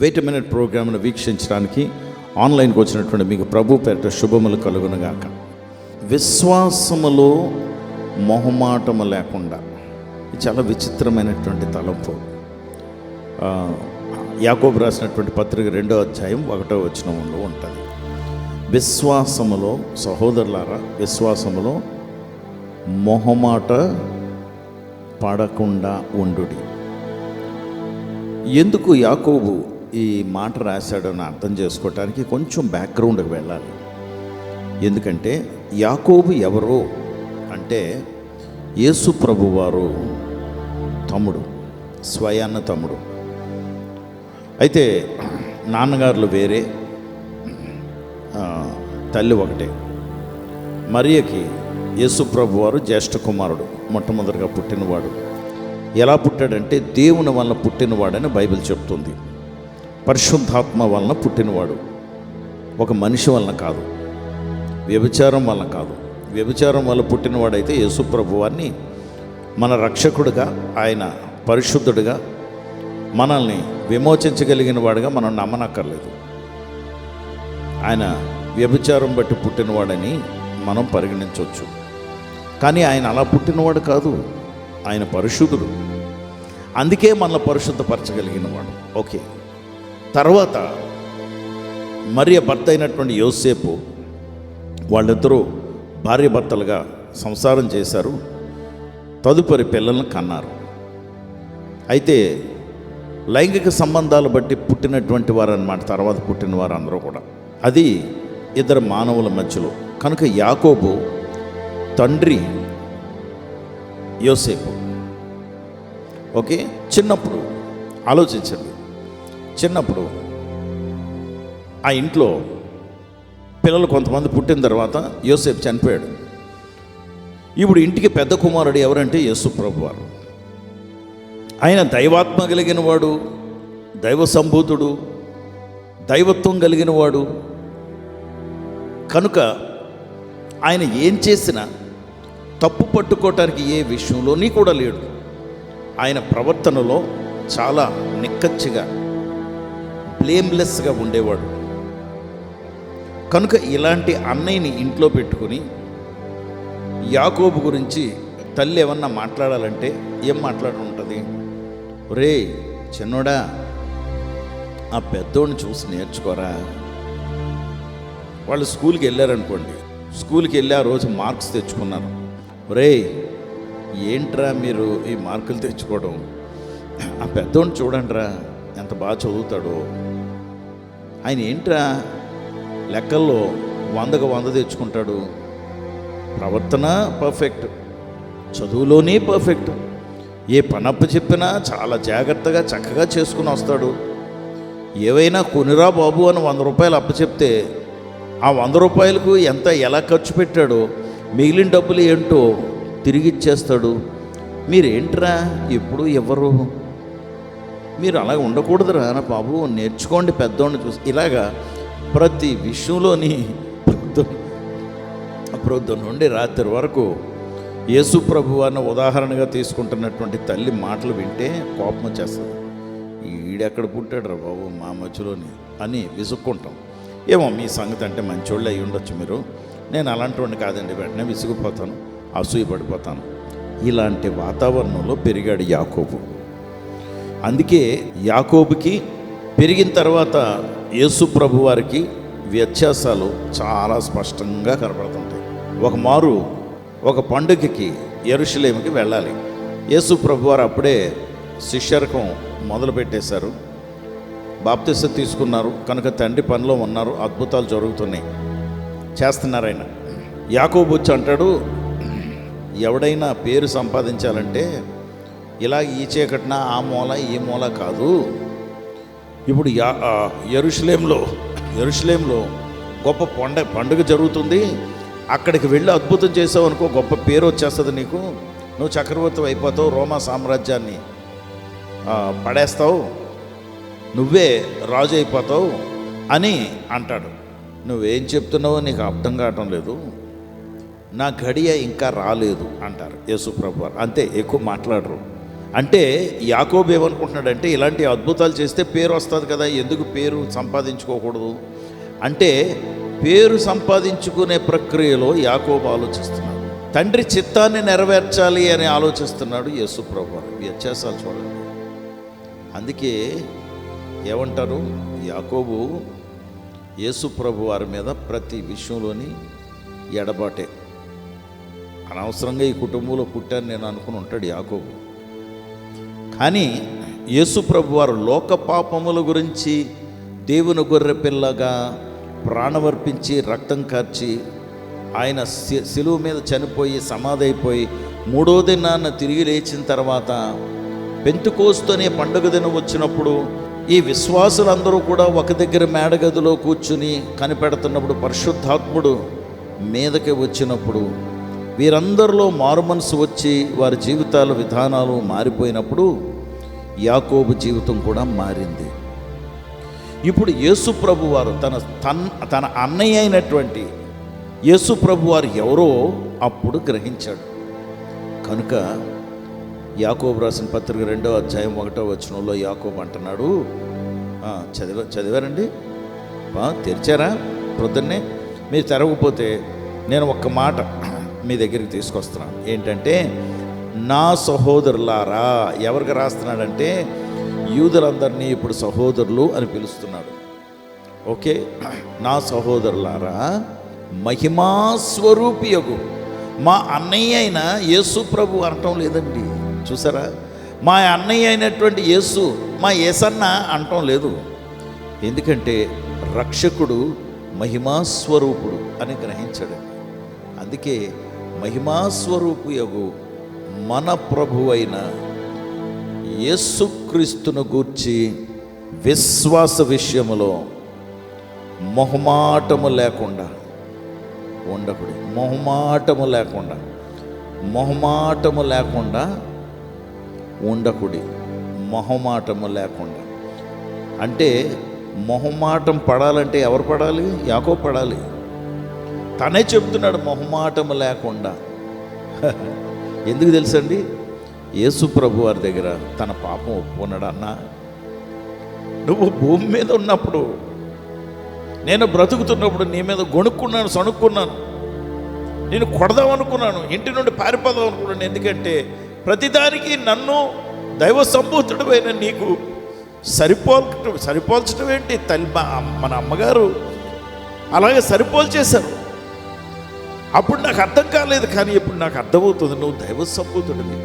Wait a minute ప్రోగ్రామ్ను వీక్షించడానికి ఆన్లైన్కి వచ్చినటువంటి మీకు ప్రభు పేరిట శుభములు కలుగునుగాక. విశ్వాసములో మొహమాటము లేకుండా, ఇది చాలా విచిత్రమైనటువంటి తలంపు. యాకోబు రాసినటువంటి పత్రిక 2వ అధ్యాయం 1వ వచనంలో ఉంటుంది. విశ్వాసములో, సహోదరులారా, విశ్వాసములో మొహమాట పడకుండా ఉండుడి. ఎందుకు యాకోబు ఈ మాట రాశాడని అర్థం చేసుకోవటానికి కొంచెం బ్యాక్గ్రౌండ్కి వెళ్ళాలి. ఎందుకంటే యాకోబు ఎవరు అంటే యేసు ప్రభువారు తమ్ముడు, స్వయాన్న తమ్ముడు. అయితే నాన్నగారులు వేరే, తల్లి ఒకటే. మరియకి యేసు ప్రభువారు జ్యేష్ఠ కుమారుడు, మొట్టమొదటిగా పుట్టినవాడు. ఎలా పుట్టాడంటే దేవుని వలన పుట్టినవాడని బైబిల్ చెప్తుంది. పరిశుద్ధాత్మ వలన పుట్టినవాడు, ఒక మనిషి వలన కాదు, వ్యభిచారం వలన కాదు. వ్యభిచారం వల్ల పుట్టినవాడైతే యేసు ప్రభువాన్ని మన రక్షకుడిగా, ఆయన పరిశుద్ధుడిగా, మనల్ని విమోచించగలిగిన వాడుగా మనం నమ్మనక్కర్లేదు. ఆయన వ్యభిచారం బట్టి పుట్టినవాడని మనం పరిగణించవచ్చు. కానీ ఆయన అలా పుట్టినవాడు కాదు, ఆయన పరిశుద్ధుడు. అందుకే మనల్ని పరిశుద్ధపరచగలిగిన వాడు. ఓకే. తర్వాత మరియ భర్త అయినటువంటి యోసేపు, వాళ్ళిద్దరూ భార్య భర్తలుగా సంసారం చేశారు. తదుపరి పిల్లలను కన్నారు. అయితే లైంగిక సంబంధాలు బట్టి పుట్టినటువంటి వారు అన్నమాట. తర్వాత పుట్టిన వారు అందరూ కూడా అది ఇద్దరు మానవుల మధ్యలో. కనుక యాకోబు తండ్రి యోసేపు. ఓకే. చిన్నప్పుడు ఆలోచించండి, చిన్నప్పుడు ఆ ఇంట్లో పిల్లలు కొంతమంది పుట్టిన తర్వాత యోసేపు చనిపోయాడు. ఇప్పుడు ఇంటికి పెద్ద కుమారుడు ఎవరంటే యేసు ప్రభువారు. ఆయన దైవాత్మ కలిగిన వాడు, దైవ సంభూతుడు, దైవత్వం కలిగిన వాడు. కనుక ఆయన ఏం చేసినా తప్పు పట్టుకోవటానికి ఏ విషయంలోని కూడా లేడు. ఆయన ప్రవర్తనలో చాలా నిక్కచ్చిగా, బ్లేమ్లెస్గా ఉండేవాడు. కనుక ఇలాంటి అన్నయ్యని ఇంట్లో పెట్టుకుని యాకోబు గురించి తల్లి ఏమన్నా మాట్లాడాలంటే ఏం మాట్లాడుంటుంది? రే చిన్నోడా, ఆ పెద్దోడిని చూసి నేర్చుకోరా. వాళ్ళు స్కూల్కి వెళ్ళారనుకోండి, స్కూల్కి వెళ్ళి ఆ రోజు మార్క్స్ తెచ్చుకున్నారు. రే ఏంట్రా మీరు ఈ మార్కులు తెచ్చుకోవడం? ఆ పెద్దోడిని చూడండిరా, ఎంత బాగా చదువుతాడో. ఆయన ఏంట్రా లెక్కల్లో 100కు 100 తెచ్చుకుంటాడు. ప్రవర్తన పర్ఫెక్ట్, చదువులోనే పర్ఫెక్ట్. ఏ పనప్ప చెప్పినా చాలా జాగ్రత్తగా చక్కగా చేసుకుని వస్తాడు. ఏవైనా కొనిరా బాబు అని 100 రూపాయలు అప్పచెప్తే ఆ 100 రూపాయలకు ఎలా ఖర్చు పెట్టాడో మిగిలిన డబ్బులు ఏంటో తిరిగి ఇచ్చేస్తాడు. మీరేంట్రా ఎప్పుడు ఎవరు? మీరు అలా ఉండకూడదురా బాబు, నేర్చుకోండి పెద్దోడిని చూసి. ఇలాగా ప్రతి విషయంలోని ప్రొద్దు నుండి రాత్రి వరకు యేసు ప్రభువాన్ని ఉదాహరణగా తీసుకుంటున్నటువంటి తల్లి మాటలు వింటే కోపం వచ్చేస్తుంది. ఈడెక్కడ పుట్టాడు రా బాబు మా మధ్యలోని అని విసుక్కుంటాం. ఏమో మీ సంగతి అంటే మంచోళ్ళు అయి ఉండొచ్చు మీరు, నేను అలాంటి వాడిని కాదండి, వెంటనే విసిగిపోతాను, అసూయపడిపోతాను. ఇలాంటి వాతావరణంలో పెరిగాడు యాకోబు. అందుకే యాకోబుకి పెరిగిన తర్వాత యేసు ప్రభు వారికి వ్యత్యాసాలు చాలా స్పష్టంగా కనబడుతుంటాయి. ఒక మారు ఒక పండుగకి యెరూషలేముకి వెళ్ళాలి. యేసు ప్రభు వారు అప్పుడే శిష్యరకం మొదలుపెట్టేశారు. బాప్తిసం తీసుకున్నారు కనుక తండ్రి పనిలో ఉన్నారు, అద్భుతాలు జరుగుతున్నాయి, చేస్తున్నారు ఆయన. యాకోబు వచ్చి అంటాడు, ఎవడైనా పేరు సంపాదించాలంటే ఇలా ఈ చీకటిన ఆ మూల ఈ మూల కాదు. ఇప్పుడు యెరూషలేంలో గొప్ప పండుగ జరుగుతుంది, అక్కడికి వెళ్ళి అద్భుతం చేసావు అనుకో, గొప్ప పేరు వచ్చేస్తుంది నీకు, నువ్వు చక్రవర్తి అయిపోతావు, రోమా సామ్రాజ్యాన్ని పడేస్తావు, నువ్వే రాజు అయిపోతావు అని అంటాడు. నువ్వేం చెప్తున్నావో నీకు అర్థం కావటం లేదు, నా గడియ ఇంకా రాలేదు అంటారు యేసు ప్రభువారు. అంతే, ఎక్కువ మాట్లాడరు. అంటే యాకోబు ఏమనుకుంటున్నాడంటే ఇలాంటి అద్భుతాలు చేస్తే పేరు వస్తుంది కదా, ఎందుకు పేరు సంపాదించుకోకూడదు అంటే పేరు సంపాదించుకునే ప్రక్రియలో యాకోబు ఆలోచిస్తున్నాడు. తండ్రి చిత్తాన్ని నెరవేర్చాలి అని ఆలోచిస్తున్నాడు యేసు ప్రభువు. వ్యత్యాసాలు చూడండి. అందుకే ఏమంటారు, యాకోబు యేసు ప్రభు వారి మీద ప్రతి విషయంలోని ఎడబాటే. అనవసరంగా ఈ కుటుంబంలో పుట్టాను నేను అనుకుని ఉంటాడు యాకోబు. కానీ యేసు ప్రభు వారు లోక పాపముల గురించి దేవుని గొర్రె పిల్లగా ప్రాణమర్పించి రక్తం కార్చి ఆయన శిలువ మీద చనిపోయి సమాధి అయిపోయి 3వ దినాన తిరిగి లేచిన తర్వాత పెంతెకోస్తు అనే పండుగ దినం వచ్చినప్పుడు ఈ విశ్వాసులందరూ కూడా ఒక దగ్గర మేడగదిలో కూర్చుని కనిపెడుతున్నప్పుడు పరిశుద్ధాత్ముడు మీదకి వచ్చినప్పుడు వీరందరిలో మారుమనసు వచ్చి వారి జీవితాల విధానాలు మారిపోయినప్పుడు యాకోబు జీవితం కూడా మారింది. ఇప్పుడు యేసు ప్రభు వారు తన అన్నయ్య అయినటువంటి యేసు ప్రభు వారు ఎవరో అప్పుడు గ్రహించాడు. కనుక యాకోబు రాసిన పత్రిక 2వ అధ్యాయం 1వ వచనంలో యాకోబు అంటున్నాడు, చదివారండి, తెరిచారా? ప్రొద్దున్నే మీరు తెరవకపోతే నేను ఒక్క మాట మీ దగ్గరికి తీసుకొస్తున్నాను. ఏంటంటే, నా సహోదరులారా. ఎవరికి రాస్తున్నాడంటే యూదులందరినీ ఇప్పుడు సహోదరులు అని పిలుస్తున్నాడు. ఓకే, నా సహోదరులారా, మహిమాస్వరూపియగు మా అన్నయ్య అయిన యేసు ప్రభు అనటం లేదండి. చూసారా, మా అన్నయ్య అయినటువంటి యేసు, మా యేసన్న అనటం లేదు. ఎందుకంటే రక్షకుడు మహిమాస్వరూపుడు అని గ్రహించాడు. అందుకే మహిమాస్వరూపుయగు మన ప్రభువైన యేసుక్రీస్తును గూర్చి విశ్వాస విషయములో మొహమాటము లేకుండా ఉండకుడి. మొహమాటము లేకుండా ఉండకుడి. మొహమాటము లేకుండా అంటే మొహమాటం పడాలంటే ఎవరు పడాలి? యాకోబు పడాలి. తనే చెప్తున్నాడు మొహమాటము లేకుండా. ఎందుకు తెలుసండి? యేసు ప్రభు వారి దగ్గర తన పాపం ఒప్పుకున్నాడు. అన్నా, నువ్వు భూమి మీద ఉన్నప్పుడు, నేను బ్రతుకుతున్నప్పుడు నీ మీద గొణుక్కున్నాను, సణుక్కున్నాను, నేను కొడదామనుకున్నాను, ఇంటి నుండి పారిపోదాం అనుకున్నాను. ఎందుకంటే ప్రతిదానికి నన్ను దైవ సంబూతుడైన నీకు సరిపోల్చడం ఏంటి? మన అమ్మగారు అలాగే సరిపోల్చేశారు. అప్పుడు నాకు అర్థం కాలేదు, కానీ ఇప్పుడు నాకు అర్థమవుతుంది. నువ్వు దైవ సంబూతుడివి,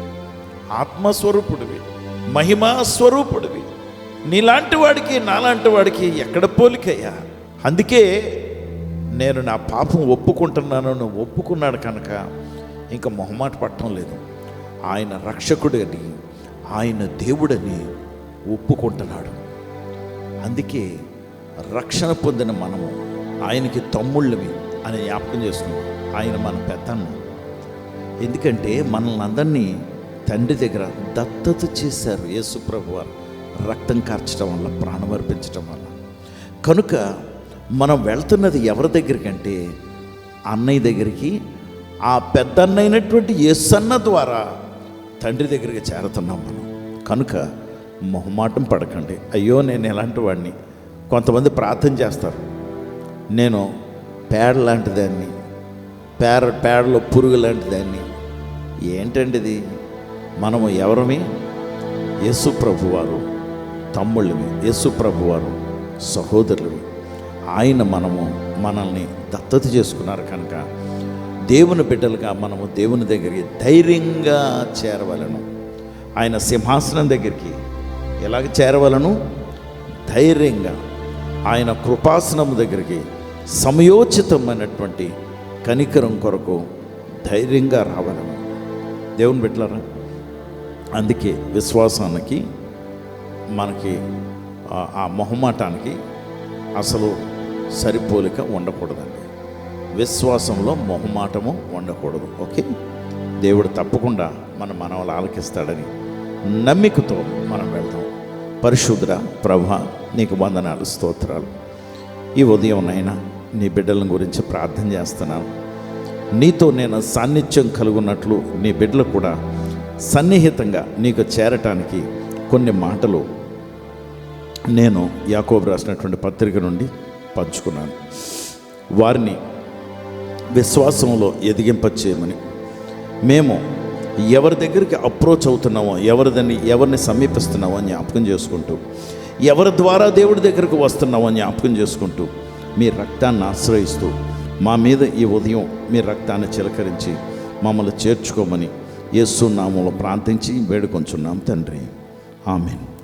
ఆత్మస్వరూపుడివి, మహిమాస్వరూపుడివి. నీలాంటి వాడికి నాలాంటి వాడికి ఎక్కడ పోలికయ్యా? అందుకే నేను నా పాపం ఒప్పుకుంటున్నాను. నువ్వు ఒప్పుకున్నాడు కనుక ఇంకా మొహమాట పట్టడం లేదు. ఆయన రక్షకుడని, ఆయన దేవుడని ఒప్పుకుంటున్నాడు. అందుకే రక్షణ పొందిన మనము ఆయనకి తమ్ముళ్ళవి అని జ్ఞాపకం చేసుకున్నాం. ఆయన మన పెద్దన్న. ఎందుకంటే మనల్ని అందరినీ తండ్రి దగ్గర దత్తత చేశారు యేసు ప్రభు వారు, రక్తం కార్చడం వల్ల, ప్రాణం అర్పించడం వల్ల. కనుక మనం వెళ్తున్నది ఎవరి దగ్గరికి అంటే అన్నయ్య దగ్గరికి. ఆ పెద్దన్నైనటువంటి యేసన్న ద్వారా తండ్రి దగ్గరికి చేరుతున్నాం మనం. కనుక మొహమాటం పడకండి. అయ్యో నేను ఎలాంటి వాడిని. కొంతమంది ప్రార్థన చేస్తారు, నేను పేడ లాంటి దాన్ని, పేడలో పురుగు లాంటి దాన్ని. ఏంటండి ఇది? మనము ఎవరమి? యేసు ప్రభు వారు తమ్ముళ్ళవి, యేసు ప్రభు వారు సహోదరులవి. ఆయన మనల్ని దత్తత చేసుకున్నారు కనుక దేవుని బిడ్డలుగా మనము దేవుని దగ్గరికి ధైర్యంగా చేరవలను. ఆయన సింహాసనం దగ్గరికి ఎలాగ చేరవలను? ధైర్యంగా. ఆయన కృపాసనం దగ్గరికి సమయోచితమైనటువంటి కనికరం కొరకు ధైర్యంగా రావలను. దేవుని బిడ్డలారా, అందుకే విశ్వాసానికి, మనకి ఆ మొహమాటానికి అసలు సరిపోలిక ఉండకూడదండి. విశ్వాసంలో మొహమాటము ఉండకూడదు. ఓకే, దేవుడు తప్పకుండా మన మనవలు ఆలకిస్తాడని నమ్మికతో మనం వెళ్తాం. పరిశుద్ధ ప్రభా, నీకు వందనాలు, స్తోత్రాలు. ఈ ఉదయం నైనా నీ బిడ్డల గురించి ప్రార్థన చేస్తున్నాను. నీతో నేను సాన్నిధ్యం కలుగున్నట్లు నీ బిడ్డలు కూడా సన్నిహితంగా నీకు చేరటానికి కొన్ని మాటలు నేను యాకోబు రాసినటువంటి పత్రిక నుండి పంచుకున్నాను. వారిని విశ్వాసంలో ఎదిగింపచేయమని, మేము ఎవరి దగ్గరికి అప్రోచ్ అవుతున్నామో, ఎవరిని సమీపిస్తున్నామో అని జ్ఞాపకం చేసుకుంటూ, ఎవరి ద్వారా దేవుడి దగ్గరకు వస్తున్నామో అని జ్ఞాపకం చేసుకుంటూ, మీ రక్తాన్ని ఆశ్రయిస్తూ మా మీద ఈ ఉదయం మీ రక్తాన్ని చిలకరించి మమ్మల్ని చేర్చుకోమని యేసు నామములో ప్రార్థించి వేడుకొంచున్నాం తండ్రి. ఆమేన్.